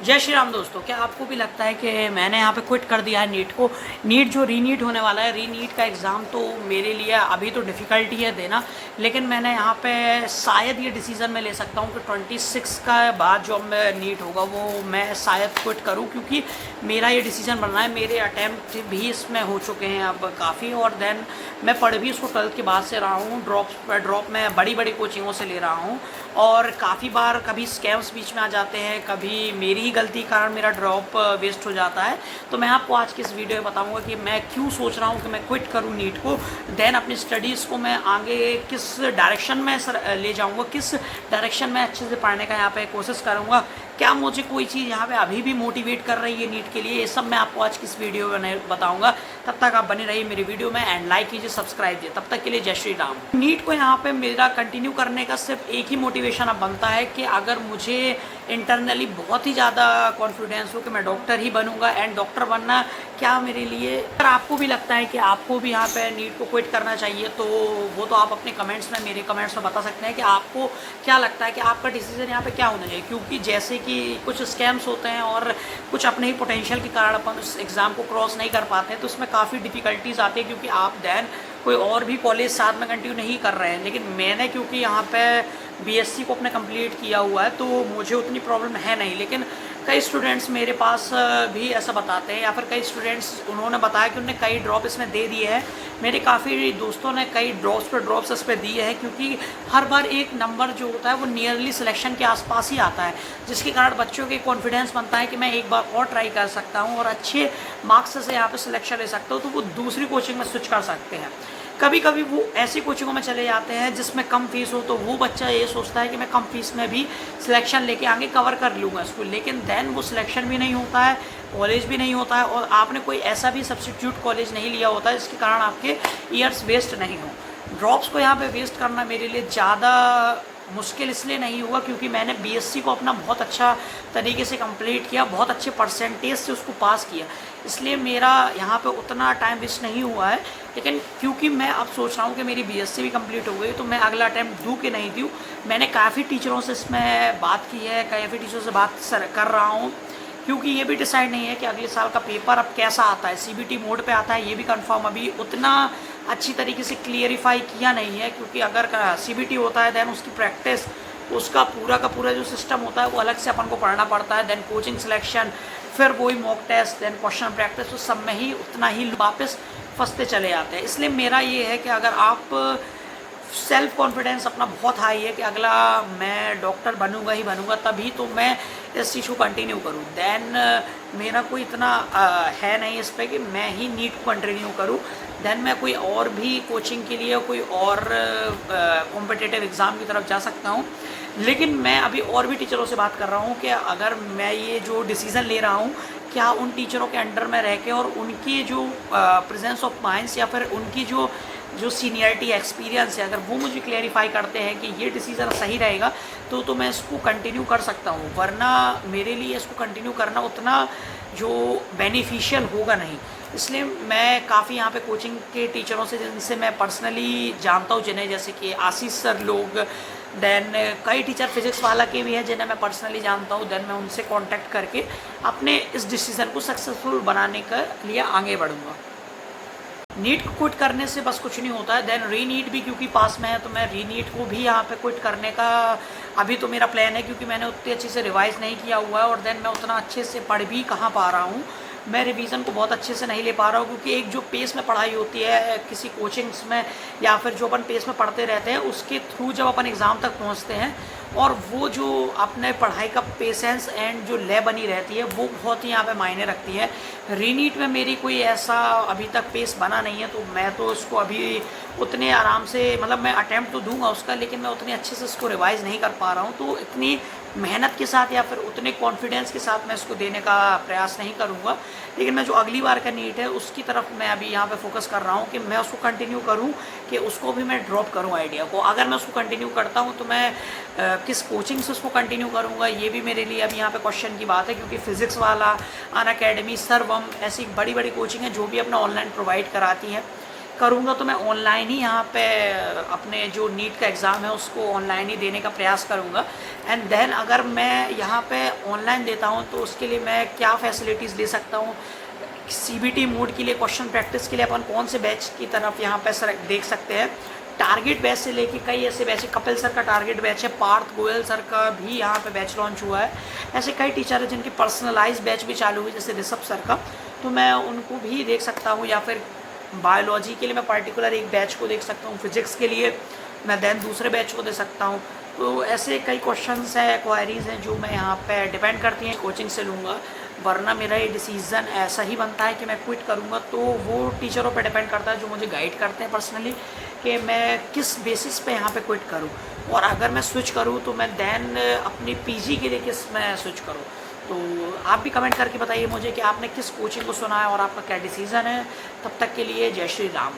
जय श्री राम दोस्तों, क्या आपको भी लगता है कि मैंने यहाँ पे क्विट कर दिया है नीट को। नीट जो रीनीट होने वाला है, रीनीट का एग्ज़ाम तो मेरे लिए अभी तो डिफ़िकल्टी है देना, लेकिन मैंने यहाँ पे शायद ये डिसीज़न मैं ले सकता हूँ कि 26 का बाद जो मैं नीट होगा वो मैं शायद क्विट करूँ, क्योंकि मेरा ये डिसीज़न बन रहा है। मेरे अटैम्प्ट भी इसमें हो चुके हैं अब काफ़ी, और देन मैं पढ़ भी उसको 12th के बाद से रहा हूँ। ड्रॉप मैं बड़ी बड़ी कोचिंगों से ले रहा हूँ, और काफ़ी बार कभी स्कैम्स बीच में आ जाते हैं, कभी मेरी ही गलती के कारण मेरा ड्रॉप वेस्ट हो जाता है। तो मैं आपको आज की इस वीडियो में बताऊंगा कि मैं क्यों सोच रहा हूँ कि मैं क्विट करूँ नीट को, देन अपनी स्टडीज़ को मैं आगे किस डायरेक्शन में ले जाऊँगा, किस डायरेक्शन में अच्छे से पढ़ने का यहाँ पे कोशिश करूँगा, क्या मुझे कोई चीज़ यहाँ पे अभी भी मोटिवेट कर रही है नीट के लिए, ये सब मैं आपको आज की इस वीडियो में बताऊंगा। तब तक आप बने रहिए मेरी वीडियो में, एंड लाइक कीजिए, सब्सक्राइब कीजिए। तब तक के लिए जय श्री राम। नीट को यहाँ पे मेरा कंटिन्यू करने का सिर्फ एक ही मोटिवेशन अब बनता है कि अगर मुझे इंटरनली बहुत ही ज़्यादा कॉन्फिडेंस हो कि मैं डॉक्टर ही बनूंगा, एंड डॉक्टर बनना क्या मेरे लिए, अगर आपको भी लगता है कि आपको भी यहाँ पे नीट को क्विट करना चाहिए तो वो तो आप अपने कमेंट्स में, मेरे कमेंट्स में बता सकते हैं कि आपको क्या लगता है कि आपका डिसीजन यहाँ पे क्या होना चाहिए। क्योंकि जैसे कि कुछ स्कैम्स होते हैं और कुछ अपने ही पोटेंशियल के कारण अपन उस एग्ज़ाम को क्रॉस नहीं कर पाते हैं, तो उसमें काफ़ी डिफ़िकल्टीज आती है, क्योंकि आप दैन कोई और भी कॉलेज साथ में कंटिन्यू नहीं कर रहे हैं। लेकिन मैंने क्योंकि यहाँ पे बीएससी को अपने कंप्लीट किया हुआ है तो मुझे उतनी प्रॉब्लम है नहीं। लेकिन कई स्टूडेंट्स मेरे पास भी ऐसा बताते हैं, या फिर कई स्टूडेंट्स उन्होंने बताया कि उन्होंने कई ड्रॉप इसमें दे दिए हैं। मेरे काफ़ी दोस्तों ने कई ड्रॉप्स इस पर दिए हैं, क्योंकि हर बार एक नंबर जो होता है वो नियरली सिलेक्शन के आसपास ही आता है, जिसके कारण बच्चों के कॉन्फिडेंस बनता है कि मैं एक बार और ट्राई कर सकता हूँ और अच्छे मार्क्स से यहाँ पर सिलेक्शन ले सकता हूँ, तो वो दूसरी कोचिंग में स्विच कर सकते हैं। कभी कभी वो ऐसी कोचिंगों में चले जाते हैं जिसमें कम फीस हो, तो वो बच्चा ये सोचता है कि मैं कम फीस में भी सिलेक्शन लेके आगे कवर कर लूँगा स्कूल, लेकिन देन वो सिलेक्शन भी नहीं होता है, कॉलेज भी नहीं होता है, और आपने कोई ऐसा भी सब्स्टिट्यूट कॉलेज नहीं लिया होता है जिसके कारण आपके ईयर्स वेस्ट नहीं हो। ड्रॉप्स को यहाँ पे वेस्ट करना मेरे लिए ज़्यादा मुश्किल इसलिए नहीं हुआ क्योंकि मैंने बीएससी को अपना बहुत अच्छा तरीके से कंप्लीट किया, बहुत अच्छे परसेंटेज से उसको पास किया, इसलिए मेरा यहाँ पे उतना टाइम वेस्ट नहीं हुआ है। लेकिन क्योंकि मैं अब सोच रहा हूँ कि मेरी बीएससी भी कंप्लीट हो गई, तो मैं अगला अटैम्प्ट दूँ कि नहीं दूँ। मैंने काफ़ी टीचरों से इसमें बात की है, काफ़ी टीचरों से बात कर रहा हूँ, क्योंकि ये भी डिसाइड नहीं है कि अगले साल का पेपर अब कैसा आता है, सीबीटी मोड पे आता है, ये भी कंफर्म अभी उतना अच्छी तरीके से क्लियरिफाई किया नहीं है। क्योंकि अगर सीबीटी होता है देन उसकी प्रैक्टिस, उसका पूरा का पूरा जो सिस्टम होता है वो अलग से अपन को पढ़ना पड़ता है, देन कोचिंग सिलेक्शन, फिर वही mock test, then question practice, तो सब में ही उतना ही वापस फंसते चले जाते हैं। इसलिए मेरा ये है कि अगर आप सेल्फ कॉन्फिडेंस अपना बहुत हाई है कि अगला मैं डॉक्टर बनूंगा ही बनूंगा, तभी तो मैं इस चीज़ को कंटिन्यू करूं, देन मेरा कोई इतना है नहीं इस पर कि मैं ही नीट को कंटिन्यू करूं, देन मैं कोई और भी कोचिंग के लिए कोई और कॉम्पिटिटिव एग्ज़ाम की तरफ जा सकता हूं। लेकिन मैं अभी और भी टीचरों से बात कर रहा हूं कि अगर मैं ये जो डिसीज़न ले रहा हूं, क्या उन टीचरों के अंडर में रह के और उनकी जो प्रेजेंस ऑफ माइंड्स या फिर उनकी जो सीनियरिटी एक्सपीरियंस है, अगर वो मुझे क्लेरिफाई करते हैं कि ये डिसीज़न सही रहेगा तो मैं इसको कंटिन्यू कर सकता हूँ, वरना मेरे लिए इसको कंटिन्यू करना उतना जो बेनिफिशियल होगा नहीं। इसलिए मैं काफ़ी यहाँ पे कोचिंग के टीचरों से, जिनसे मैं पर्सनली जानता हूँ, जिन्हें जैसे कि आशीष सर लोग, देन कई टीचर फिजिक्स वाला के भी हैं जिन्हें मैं पर्सनली जानता हूँ, देन मैं उनसे कांटेक्ट करके अपने इस डिसीज़न को सक्सेसफुल बनाने के लिए आगे बढ़ूँगा। नीट को क्विट करने से बस कुछ नहीं होता है, देन री नीट भी क्योंकि पास में है, तो मैं री नीट को भी यहाँ पे क्विट करने का अभी तो मेरा प्लान है, क्योंकि मैंने उतनी अच्छे से रिवाइज़ नहीं किया हुआ है, और देन मैं उतना अच्छे से पढ़ भी कहाँ पा रहा हूँ, मैं रिवीजन को बहुत अच्छे से नहीं ले पा रहा हूँ। क्योंकि एक जो पेस में पढ़ाई होती है किसी कोचिंग्स में, या फिर जो अपन पेस में पढ़ते रहते हैं, उसके थ्रू जब अपन एग्ज़ाम तक पहुँचते हैं, और वो जो अपने पढ़ाई का पेशेंस एंड जो लय बनी रहती है वो बहुत ही यहाँ पे मायने रखती है। रीनीट में मेरी कोई ऐसा अभी तक पेस बना नहीं है, तो मैं तो उसको अभी उतने आराम से, मतलब मैं अटैम्प्ट तो दूंगा उसका, लेकिन मैं उतने अच्छे से उसको रिवाइज़ नहीं कर पा रहा हूँ, तो इतनी मेहनत के साथ या फिर उतने कॉन्फिडेंस के साथ मैं इसको देने का प्रयास नहीं करूँगा। लेकिन मैं जो अगली बार का नीट है उसकी तरफ मैं अभी यहाँ पे फोकस कर रहा हूँ कि मैं उसको कंटिन्यू करूँ, कि उसको भी मैं ड्रॉप करूँ आइडिया को। अगर मैं उसको कंटिन्यू करता हूँ तो मैं किस कोचिंग से उसको कंटिन्यू करूँगा, ये भी मेरे लिए अभी यहाँ पे क्वेश्चन की बात है। क्योंकि फिजिक्स वाला, अनअकैडमी, सर्वम, ऐसी बड़ी बड़ी कोचिंग है जो भी अपना ऑनलाइन प्रोवाइड कराती है। करूँगा तो मैं ऑनलाइन ही यहाँ पे अपने जो नीट का एग्ज़ाम है उसको ऑनलाइन ही देने का प्रयास करूँगा। एंड देन अगर मैं यहाँ पे ऑनलाइन देता हूँ तो उसके लिए मैं क्या फैसिलिटीज़ ले सकता हूँ, CBT मोड के लिए क्वेश्चन प्रैक्टिस के लिए अपन कौन से बैच की तरफ यहाँ पे सर देख सकते हैं। टारगेट बैच से लेके कई ऐसे बैच है, कपिल सर का टारगेट बैच है, पार्थ गोयल सर का भी यहाँ पे बैच लॉन्च हुआ है। ऐसे कई टीचर हैं जिनकी पर्सनलाइज बैच भी चालू हुई, जैसे ऋषभ सर का, तो मैं उनको भी देख सकता हूँ। या फिर बायोलॉजी के लिए मैं पर्टिकुलर एक बैच को देख सकता हूँ, फिजिक्स के लिए मैं देन दूसरे बैच को दे सकता हूँ। तो ऐसे कई क्वेश्चंस हैं, क्वायरीज़ हैं जो मैं यहाँ पे डिपेंड करती हैं कोचिंग से लूँगा। वरना मेरा ये डिसीज़न ऐसा ही बनता है कि मैं क्विट करूँगा, तो वो टीचरों पे डिपेंड करता है जो मुझे गाइड करते हैं पर्सनली कि मैं किस बेसिस पे यहाँ पे क्विट करूँ। और अगर मैं स्विच करूँ तो मैं देन अपनी PG के लिए किस में स्विच करूँ। तो आप भी कमेंट करके बताइए मुझे कि आपने किस कोचिंग को सुना है और आपका क्या डिसीज़न है। तब तक के लिए जय श्री राम।